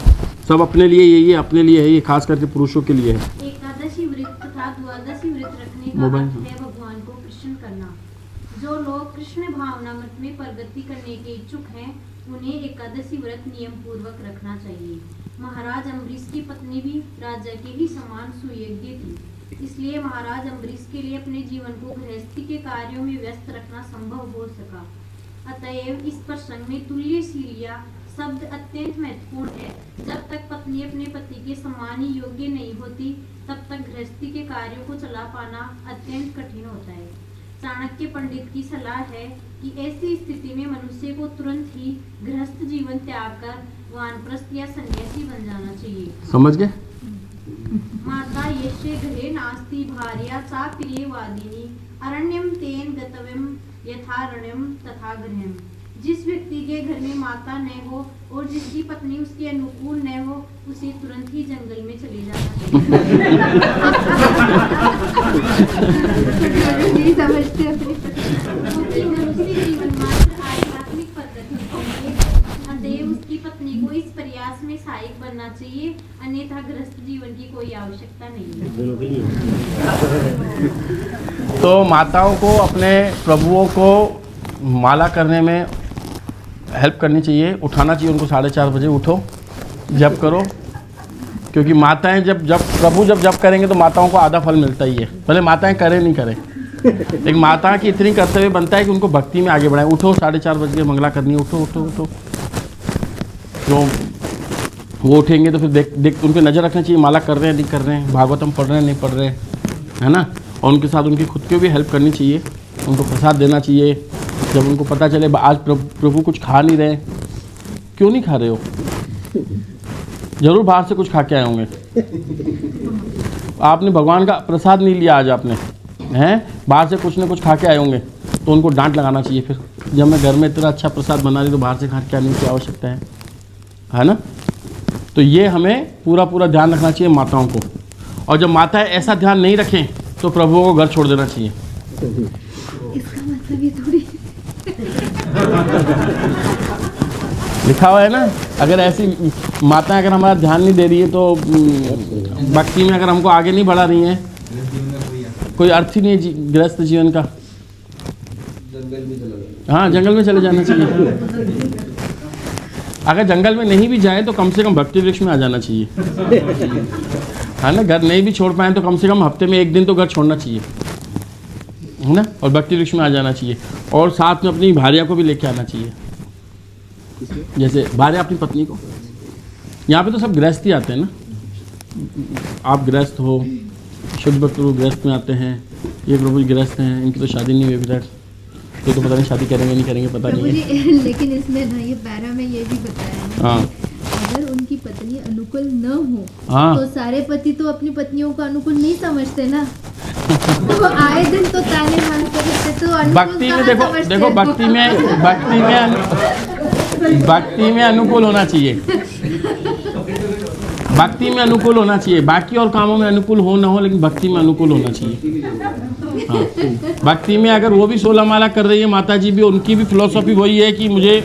सब अपने लिए ये अपने लिए है, ये खास करके पुरुषों के लिए है। एकादशी व्रत तथा द्वादशी व्रत रखने का अर्थ है भगवान को प्रसन्न करना। जो लोग कृष्ण भावनामृत में प्रगति करने के इच्छुक हैं, उन्हें एकादशी व्रत नियम पूर्वक रखना चाहिए। महाराज अम्बरीश की पत्नी भी राजा के ही समान सुयोग्य थी, इसलिए महाराज अम्बरीश के लिए अपने जीवन को गृहस्थी के कार्यों में व्यस्त रखना संभव हो सका। अतएव इस प्रसंग में तुल्यशीलिया शब्द अत्यंत महत्वपूर्ण है। जब तक पत्नी अपने पति के समान ही योग्य नहीं होती, तब तक गृहस्थी के कार्यों को चला पाना अत्यंत कठिन होता है। चाणक्य पंडित की सलाह है कि ऐसी स्थिति में मनुष्य को तुरंत ही गृहस्थ जीवन त्याग कर वानप्रस्थ या सन्यासी बन जाना चाहिए। समझ गए? माता यशे गृहे नास्ति भार्या चा प्रियवादिनी अरण्यम तेन गतव्यम यथारण्यम तथा गृहम। जिस व्यक्ति के घर में माता न हो और जिसकी पत्नी उसके अनुकूल न हो, उसे तुरंत ही जंगल में चले जाना चाहिए। क्योंकि मनुष्य जीवन मात्र आध्यात्मिक प्रगति के लिए, अतएव उसकी पत्नी को इस प्रयास में सहायक बनना चाहिए, अन्यथा गृहस्थ जीवन की कोई आवश्यकता नहीं है। तो माताओं को अपने प्रभुओं को माला करने में हेल्प करनी चाहिए, उठाना चाहिए उनको। 4:30 बजे उठो, जप करो, क्योंकि माताएं जब प्रभु जब करेंगे तो माताओं को आधा फल मिलता ही है, भले माताएं करें नहीं करें, लेकिन माता की इतनी कर्तव्य बनता है कि उनको भक्ति में आगे बढ़ाएं। उठो, 4:30 बजे मंगला करनी है, उठो उठो उठो। तो वो उठेंगे तो फिर देख उन पर नज़र रखना चाहिए, माला कर रहे हैं नहीं कर रहे हैं, भागवतम पढ़ रहे हैं नहीं पढ़ रहे हैं, है ना। और उनके साथ उनकी खुद की भी हेल्प करनी चाहिए, उनको प्रसाद देना चाहिए। जब उनको पता चले आज प्रभु कुछ खा नहीं रहे, क्यों नहीं खा रहे हो, जरूर बाहर से कुछ खा के आए होंगे, आपने भगवान का प्रसाद नहीं लिया आज आपने, हैं, बाहर से कुछ ना कुछ खा के आए होंगे, तो उनको डांट लगाना चाहिए। फिर जब मैं घर में इतना अच्छा प्रसाद बना रही तो बाहर से खा के आने की आवश्यकता है ना। तो ये हमें पूरा ध्यान रखना चाहिए माताओं को। और जब माताएं ऐसा ध्यान नहीं रखें तो प्रभुओं को घर छोड़ देना चाहिए। इसका मतलब ये थोड़ी लिखा हुआ है ना, अगर ऐसी माताएं अगर हमारा ध्यान नहीं दे रही है तो भक्ति में अगर हमको आगे नहीं बढ़ा रही हैं, कोई अर्थ ही नहीं है गृहस्थ जीवन का। हाँ, जंगल में चले जाना चाहिए। अगर जंगल में नहीं भी जाए तो कम से कम भक्ति वृक्ष में आ जाना चाहिए, है ना। घर नहीं भी छोड़ पाए तो कम से कम हफ्ते में 1 दिन तो घर छोड़ना चाहिए, है ना, और भक्ति वृक्ष में आ जाना चाहिए। और साथ में अपनी भार्या को भी लेके आना चाहिए, जैसे भार्या अपनी पत्नी को। यहाँ पे तो सब गृहस्थ ही आते हैं ना, आप गृहस्थ हो, शुद्ध भक्त लोग गृहस्थ में आते हैं, ये प्रभु गृहस्थ हैं, इनकी तो शादी नहीं हुई अभी तक, तो पता नहीं शादी करेंगे नहीं करेंगे पता नहीं है। लेकिन इसमें ना ये पैरा में ये भी बताया है, हाँ, अगर उनकी पत्नी अनुकूल न हो, हाँ, तो सारे पति तो अपनी पत्नियों को अनुकूल नहीं समझते ना, तो आए दिन तो ताने मारते रहते, तो भक्ति में देखो भक्ति में अनुकूल होना चाहिए, भक्ति में अनुकूल होना चाहिए। बाकी और कामों में अनुकूल हो ना हो, लेकिन भक्ति में अनुकूल होना चाहिए। हाँ, भक्ति में अगर वो भी 16 माला कर रही है, माता जी भी, उनकी भी फिलॉसफी वही है कि मुझे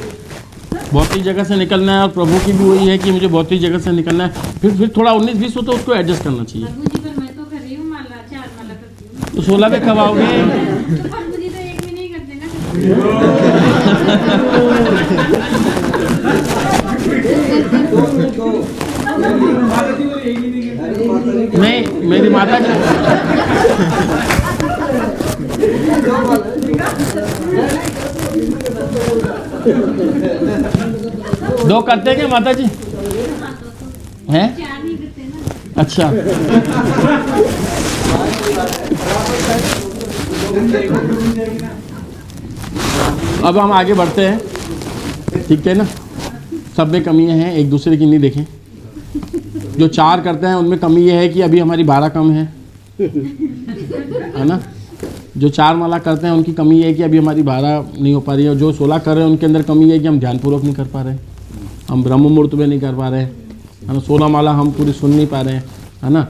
भौतिक जगह से निकलना है, और प्रभु की भी वही है कि मुझे भौतिक जगह से निकलना है। फिर थोड़ा 19-20 हो तो उसको एडजस्ट करना चाहिए। मैं तो कर रही हूँ माला, 4 माला करती हूँ, तो 16 पे कब आओगे? तो प्रभु जी तो एक भी नहीं करते ना। नहीं, मेरी माता जी दो करते हैं क्या माता जी? हैं? चार नहीं करते ना। अच्छा, अब हम आगे बढ़ते हैं, ठीक है ना? सब में कमियां हैं, एक दूसरे की नहीं देखें। जो 4 करते हैं उनमें कमी ये है कि अभी हमारी 12 कम है ना? जो 4 माला करते हैं उनकी कमी ये है कि अभी हमारी 12 नहीं हो पा रही है, और जो 16 कर रहे हैं उनके अंदर कमी ये है कि हम ध्यानपूर्वक नहीं कर पा रहे हैं, हम ब्रह्म मुहूर्त में नहीं कर पा रहे हैं, है ना? 16 माला हम पूरी सुन नहीं पा रहे हैं, है ना?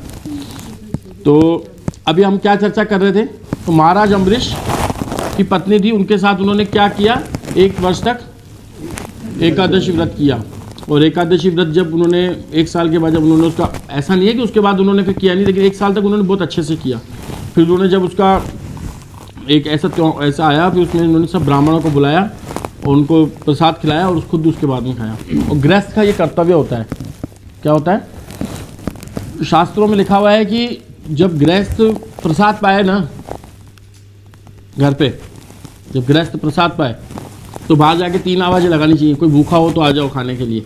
तो अभी हम क्या चर्चा कर रहे थे? तो महाराज अम्बरीश की पत्नी थी, उनके साथ उन्होंने क्या किया? 1 वर्ष तक एकादशी व्रत किया, और एकादशी व्रत जब उन्होंने 1 साल के बाद जब उन्होंने उसका, ऐसा नहीं है कि उसके बाद उन्होंने फिर किया नहीं, लेकिन 1 साल तक उन्होंने बहुत अच्छे से किया। फिर उन्होंने जब उसका एक ऐसा आया, फिर उसमें उन्होंने सब ब्राह्मणों को बुलाया और उनको प्रसाद खिलाया, और खुद उसके बाद में खाया। और गृहस्थ का ये कर्तव्य होता है। क्या होता है? शास्त्रों में लिखा हुआ है कि जब गृहस्थ प्रसाद पाए ना घर पे, जब गृहस्थ प्रसाद पाए तो बाहर जाके 3 आवाज़ें लगानी चाहिए। कोई भूखा हो तो आ जाओ खाने के लिए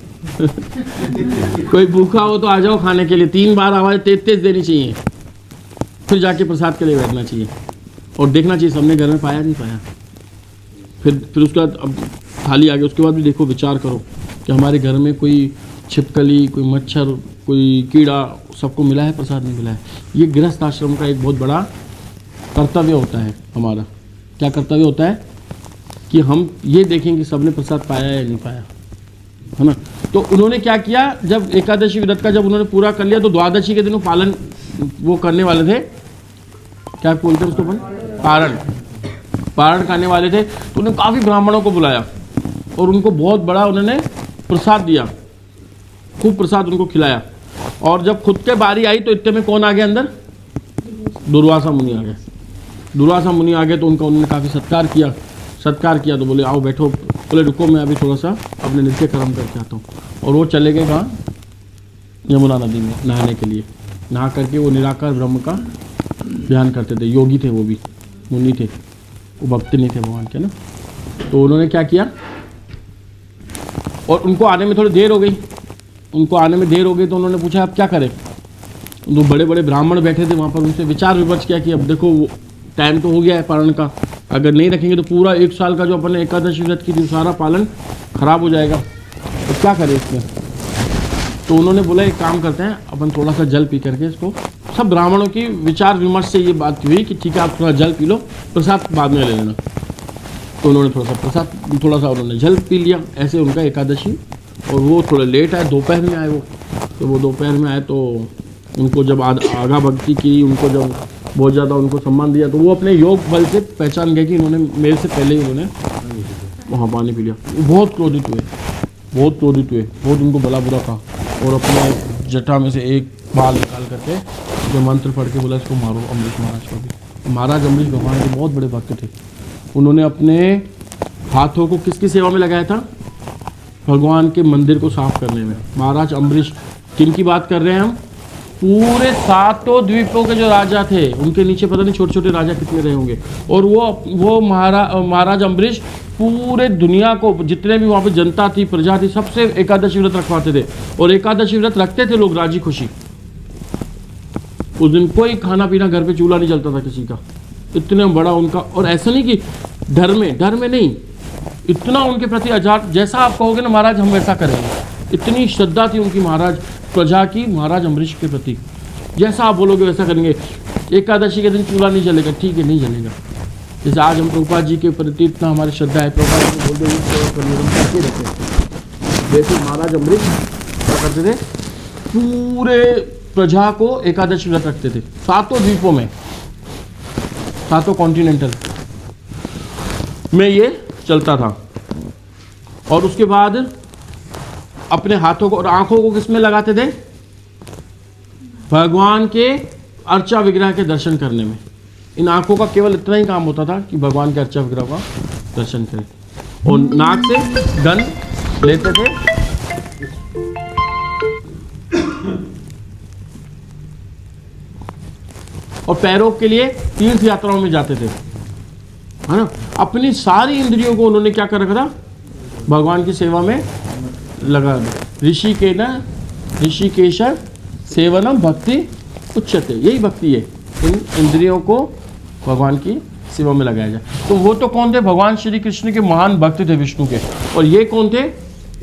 कोई भूखा हो तो आ जाओ खाने के लिए, 3 बार आवाज़ तेज तेज देनी चाहिए, फिर जाके प्रसाद के लिए बैठना चाहिए और देखना चाहिए सबने घर में पाया नहीं पाया। फिर उसके बाद अब थाली आ गई, उसके बाद भी देखो, विचार करो कि हमारे घर में कोई छिपकली, कोई मच्छर, कोई कीड़ा, सबको मिला है, प्रसाद नहीं मिला है। ये गृहस्थ आश्रम का एक बहुत बड़ा कर्तव्य होता है हमारा। क्या कर्तव्य होता है? कि हम ये देखें कि सबने प्रसाद पाया या नहीं पाया, है ना? तो उन्होंने क्या किया, जब एकादशी व्रत का जब उन्होंने पूरा कर लिया तो द्वादशी के दिनों पालन वो करने वाले थे, क्या बोलते हैं उसको अपन? पारण करने वाले थे। तो उन्होंने काफ़ी ब्राह्मणों को बुलाया और उनको बहुत बड़ा उन्होंने प्रसाद दिया, खूब प्रसाद उनको खिलाया। और जब खुद के बारी आई तो इतने में कौन आ गया अंदर? दुर्वासा मुनि आ गए। दुर्वासा मुनि आ गए तो उनका उन्होंने काफ़ी सत्कार किया। तो बोले आओ बैठो। बोले रुको, मैं अभी थोड़ा सा अपने नित्य कर्म करके आता हूँ। और वो चले गए कहाँ? यमुना नदी में नहाने के लिए। नहा करके वो निराकार ब्रह्म का ध्यान करते थे। योगी थे, वो भी मुनि थे, वो भक्त नहीं थे भगवान के ना। तो उन्होंने क्या किया, और उनको आने में थोड़ी देर हो गई। तो उन्होंने पूछा अब क्या करें? तो बड़े बड़े ब्राह्मण बैठे थे वहाँ पर, उनसे विचार विमर्श किया कि अब देखो टाइम तो हो गया है पारण का, अगर नहीं रखेंगे तो पूरा 1 साल का जो अपन ने एकादशी व्रत की थी सारा पालन खराब हो जाएगा, तो क्या करें इसमें? तो उन्होंने बोला एक काम करते हैं, अपन थोड़ा सा जल पी करके इसको, सब ब्राह्मणों की विचार विमर्श से ये बात हुई कि ठीक है आप थोड़ा जल पी लो, प्रसाद बाद में ले लेना। तो उन्होंने थोड़ा सा उन्होंने जल पी लिया। ऐसे उनका एकादशी, और वो थोड़े लेट आए, दोपहर में आए वो। तो वो दोपहर में आए तो उनको जब आगा भक्ति की, उनको जब बहुत ज़्यादा उनको सम्मान दिया, तो वो अपने योग बल से पहचान गए कि इन्होंने मेरे से पहले ही उन्होंने वहाँ पानी पी लिया। वो बहुत क्रोधित हुए, बहुत उनको भला बुरा कहा, और अपने जटा में से एक बाल निकाल करके जो मंत्र पढ़ के बोला इसको मारो अम्बरीश महाराज को भी। महाराज अम्बरीश भगवान के बहुत बड़े भक्त थे। उन्होंने अपने हाथों को किसकी सेवा में लगाया था? भगवान के मंदिर को साफ करने में। महाराज अम्बरीश, किन की बात कर रहे हैं हम? पूरे 7 द्वीपों के जो राजा थे, उनके नीचे पता नहीं छोटे छोटे राजा कितने रहे होंगे। और वो महाराज अम्बरीश पूरे दुनिया को, जितने भी वहाँ पे जनता थी, प्रजा थी, सबसे एकादशी व्रत रखवाते थे। और एकादशी व्रत रखते थे लोग राजी खुशी। उस दिन कोई खाना पीना, घर पे चूल्हा नहीं चलता था किसी का। इतना बड़ा उनका, और ऐसा नहीं कि डर में नहीं, इतना उनके प्रति आजाद, जैसा आप कहोगे ना महाराज हम वैसा करेंगे। इतनी श्रद्धा थी उनकी महाराज प्रजा की, महाराज अम्बरीश के प्रति। जैसा आप बोलोगे वैसा करेंगे। एकादशी के दिन चूल्हा नहीं जलेगा, ठीक है नहीं जलेगा। जैसे आज हम प्रभुपाद जी के प्रति इतना हमारी श्रद्धा है, प्रभुपाद जी बोल देंगे जैसे महाराज अम्बरीश क्या करते थे, पूरे प्रजा को एकादशी व्रत रखते थे। 7 द्वीपों में, 7 कॉन्टिनेंटल में ये चलता था। और उसके बाद अपने हाथों को और आंखों को किस में लगाते थे? भगवान के अर्चा विग्रह के दर्शन करने में। इन आंखों का केवल इतना ही काम होता था कि भगवान के अर्चा विग्रह का दर्शन करें। और नाक से गंध लेते थे, और पैरों के लिए तीर्थ यात्राओं में जाते थे, है ना। अपनी सारी इंद्रियों को उन्होंने क्या कर रखा था, भगवान की सेवा में लगा दिया। ऋषिकेश सेवनम भक्ति उच्चते, यही भक्ति है, इन इंद्रियों को भगवान की सेवा में लगाया जाए। तो वो तो कौन थे, भगवान श्री कृष्ण के महान भक्त थे विष्णु के, और ये कौन थे,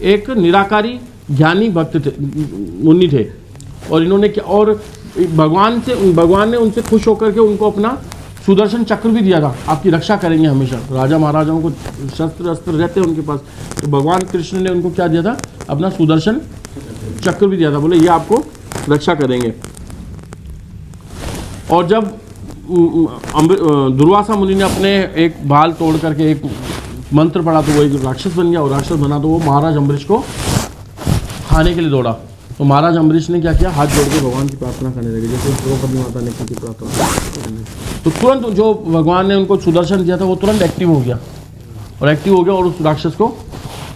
एक निराकारी ज्ञानी भक्त थे, मुनि थे। और इन्होंने क्या, और भगवान ने उनसे खुश होकर के उनको अपना सुदर्शन चक्र भी दिया था, आपकी रक्षा करेंगे हमेशा। राजा महाराजाओं को शस्त्र अस्त्र रहते हैं उनके पास, तो भगवान कृष्ण ने उनको क्या दिया था, अपना सुदर्शन चक्र भी दिया था, बोले ये आपको रक्षा करेंगे। और जब दुर्वासा मुनि ने अपने एक बाल तोड़ करके एक मंत्र पढ़ा तो वो एक राक्षस बन गया, और राक्षस बना तो वो महाराज अम्बरीश को खाने के लिए दौड़ा। तो महाराज अम्बरीश ने क्या किया, हाथ जोड़ के भगवान की प्रार्थना करने लगे, जैसे द्रौपदी माता ने की प्रार्थना। तो तुरंत जो भगवान ने उनको सुदर्शन दिया था वो तुरंत एक्टिव हो गया, और उस राक्षस को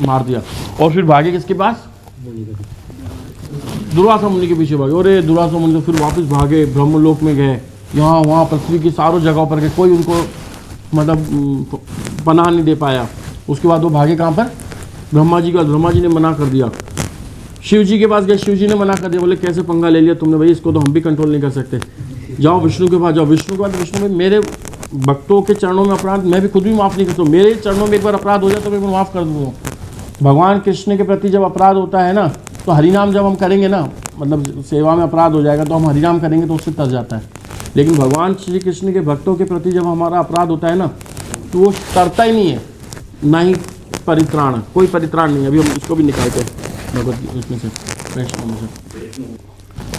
मार दिया। और फिर भागे किसके पास, दुर्वासा मुनि के पीछे भागे। और ये दुर्वासा मुनि तो फिर वापस भागे, ब्रह्मलोक में गए, यहाँ वहाँ पृथ्वी की सारों जगहों पर गए, कोई उनको मतलब पनाह नहीं दे पाया। उसके बाद वो भागे कहाँ पर, ब्रह्मा जी का, ब्रह्मा जी ने मना कर दिया। शिव जी के पास गए, शिव जी ने मना कर दिया, बोले कैसे पंगा ले लिया तुमने भाई, इसको तो हम भी कंट्रोल नहीं कर सकते, जाओ विष्णु के पास जाओ। विष्णु के बाद, विष्णु में मेरे भक्तों के चरणों में अपराध मैं भी खुद भी माफ़ नहीं करता हूँ, मेरे चरणों में एक बार अपराध हो जाए तो मैं माफ़ कर दूँगा। भगवान कृष्ण के प्रति जब अपराध होता है ना, तो हरिनाम जब हम करेंगे ना, मतलब सेवा में अपराध हो जाएगा तो हम हरिनाम करेंगे तो उससे तर जाता है। लेकिन भगवान श्री कृष्ण के भक्तों के प्रति जब हमारा अपराध होता है ना, तो वो तरता ही नहीं है, ना ही परित्राण, कोई परित्राण नहीं। अभी हम इसको भी निकालते हैं भगवत उसमें से, वैष्णव में से।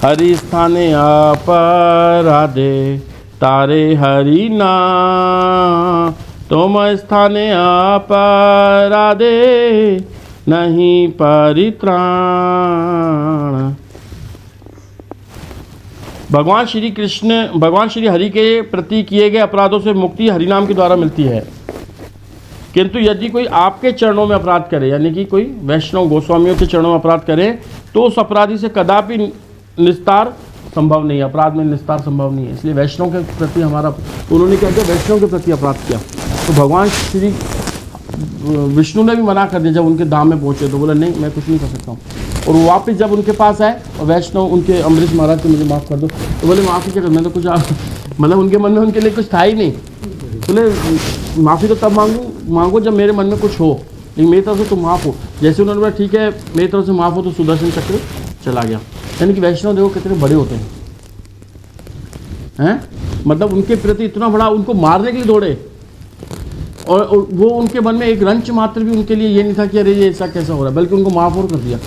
हरि स्थाने अपराधे तारे हरि ना, तुम स्थाने अपराधे नहीं परित्राण। भगवान श्री हरि के प्रति किए गए अपराधों से मुक्ति हरिनाम के द्वारा मिलती है। किंतु यदि कोई आपके चरणों में अपराध करे, यानी कि कोई वैष्णव गोस्वामियों के चरणों में अपराध करे, तो उस अपराधी से कदापि निस्तार संभव नहीं है, अपराध में निस्तार संभव नहीं है। इसलिए वैष्णव के प्रति हमारा, उन्होंने क्या किया, वैष्णव के प्रति अपराध किया, तो भगवान श्री विष्णु ने भी मना कर दिया। जब उनके धाम में पहुंचे तो बोला नहीं, मैं कुछ नहीं कर सकता हूँ। और वो वापस जब उनके पास आए और वैष्णव उनके अम्बरीश महाराज को मुझे माफ़ कर दो, तो बोले माफ़ी क्या कर, मैं तो कुछ मतलब उनके मन में उनके लिए कुछ था ही नहीं। बोले माफ़ी तो तब मांगो जब मेरे मन में कुछ हो, लेकिन मेरी तरफ से तो माफ़ हो। जैसे उन्होंने बोला ठीक है मेरी तरफ से माफ़ हो, तो सुदर्शन चक्र चला गया। यानी कि वैष्णव देखो कितने बड़े होते हैं, मतलब उनके प्रति इतना बड़ा, उनको मारने के लिए दौड़े, और वो उनके मन में एक रंच मात्र भी उनके लिए ये नहीं था कि अरे ये ऐसा कैसा हो रहा है, बल्कि उनको माफ़ और कर दिया।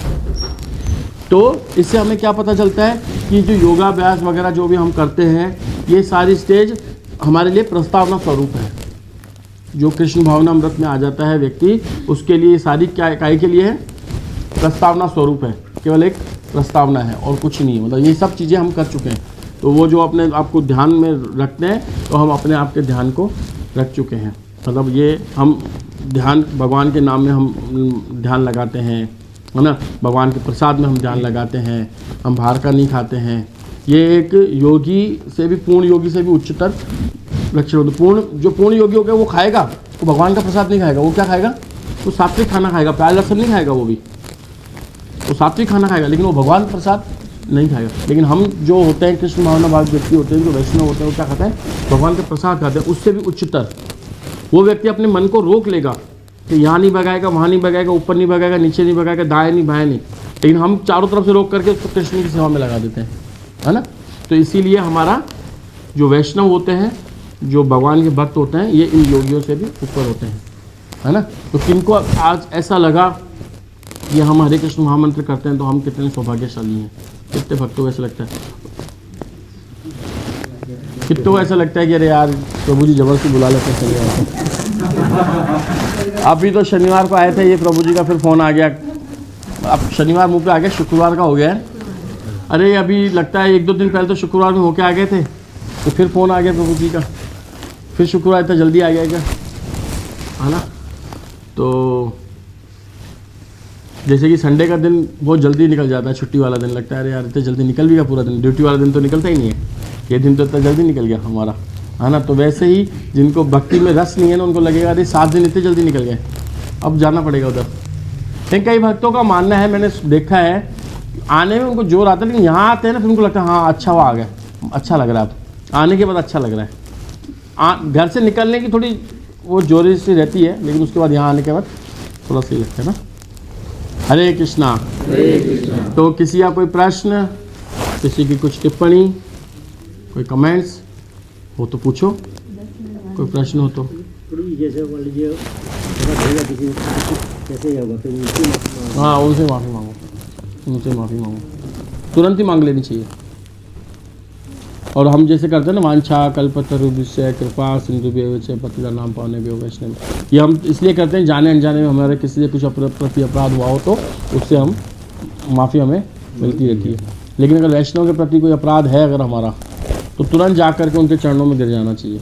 तो इससे हमें क्या पता चलता है कि जो योगाभ्यास वगैरह जो भी हम करते हैं, ये सारी स्टेज हमारे लिए प्रस्तावना स्वरूप है। जो कृष्ण भावनामृत में आ जाता है व्यक्ति, उसके लिए सारी क्या काय के लिए है, प्रस्तावना स्वरूप है, केवल एक प्रस्तावना है और कुछ नहीं है। मतलब ये सब चीज़ें हम कर चुके हैं। तो वो जो अपने आप को ध्यान में रखते हैं, तो हम अपने आप के ध्यान को रख चुके हैं। मतलब ये हम ध्यान, भगवान के नाम में हम ध्यान लगाते हैं, है ना, भगवान के प्रसाद में हम ध्यान लगाते हैं, हम बाहर का नहीं खाते हैं। ये एक योगी से भी, पूर्ण योगी से भी उच्चतर लक्षण होते। पूर्ण योगी हो गया, वो खाएगा, वो भगवान का प्रसाद नहीं खाएगा, वो क्या खाएगा, वो सात्विक खाना खाएगा, प्याज लहसुन नहीं खाएगा, वो सात्विक खाना खाएगा, लेकिन वो भगवान प्रसाद नहीं खाएगा। लेकिन हम जो होते हैं कृष्ण भावना भाव व्यक्ति होते हैं, जो वैष्णव होते हैं, वो क्या खाते हैं, भगवान का प्रसाद खाते हैं। उससे भी उच्चतर वो व्यक्ति अपने मन को रोक लेगा कि यहाँ नहीं भगाएगा, वहाँ नहीं भगाएगा, ऊपर नहीं भगाएगा, नीचे नहीं भगाएगा, दाएं नहीं बाएं नहीं, लेकिन हम चारों तरफ से रोक करके उसको कृष्ण की सेवा में लगा देते हैं, है ना। तो इसीलिए हमारा जो वैष्णव होते हैं, जो भगवान के भक्त होते हैं, ये इन योगियों से भी ऊपर होते हैं, है ना। तो किनको आज ऐसा लगा कि हम हरे कृष्ण महामंत्र करते हैं तो हम कितने सौभाग्यशाली हैं, कितने भक्तों को ऐसा लगता है, कितनों को ऐसा लगता है कि अरे यार प्रभु जी जबरदस्ती बुला लेते हैं, चले जाते। अभी तो शनिवार को आए थे, ये प्रभु जी का फिर फ़ोन आ गया, अब शनिवार मुँह पे आ गया, शुक्रवार का हो गया है। अरे अभी लगता है 1-2 दिन पहले तो शुक्रवार में होके आ गए थे, तो फिर फ़ोन आ गया प्रभु जी का, फिर शुक्रवार इतना जल्दी आ गया क्या, है ना। तो जैसे कि संडे का दिन बहुत जल्दी निकल जाता है, छुट्टी वाला दिन, लगता है अरे यार इतने जल्दी निकल भी गया पूरा दिन, ड्यूटी वाला दिन तो निकलता ही नहीं है। ये दिन तो इतना जल्दी निकल गया हमारा, है ना। तो वैसे ही जिनको भक्ति में रस नहीं है ना, उनको लगेगा अरे 7 दिन इतने जल्दी निकल गए, अब जाना पड़ेगा उधर। लेकिन कई भक्तों का मानना है, मैंने देखा है, आने में उनको जोर आता है, लेकिन यहाँ आते हैं ना फिर उनको लगता है हाँ अच्छा हुआ आ गया, अच्छा लग रहा है, अब आने के बाद अच्छा लग रहा है। घर से निकलने की थोड़ी वो जोरी सी रहती है, लेकिन उसके बाद यहाँ आने के बाद थोड़ा सही लगता है ना। हरे कृष्णा। तो किसी का कोई प्रश्न, किसी की कुछ टिप्पणी, कोई कमेंट्स हो तो पूछो, कोई प्रश्न हो तो। जैसे मान लीजिए किसी कैसे होगा फिर हाँ, उनसे माफ़ी मांगो, उनसे माफ़ी मांगो, तुरंत ही मांग लेनी चाहिए। और हम जैसे करते हैं ना, वांछा कल्पतरुभ्यश्च कृपा सिंधुभ्येव च पतितानां पावनेभ्यो वैष्णवेभ्यो, ये हम इसलिए करते हैं जाने अनजाने में हमारे किसी से कुछ प्रति अपराध हुआ हो तो उससे हम माफ़ी हमें मिलती रहती है। लेकिन अगर वैष्णव के प्रति कोई अपराध है अगर हमारा, तो तुरंत जा कर के उनके चरणों में गिर जाना चाहिए।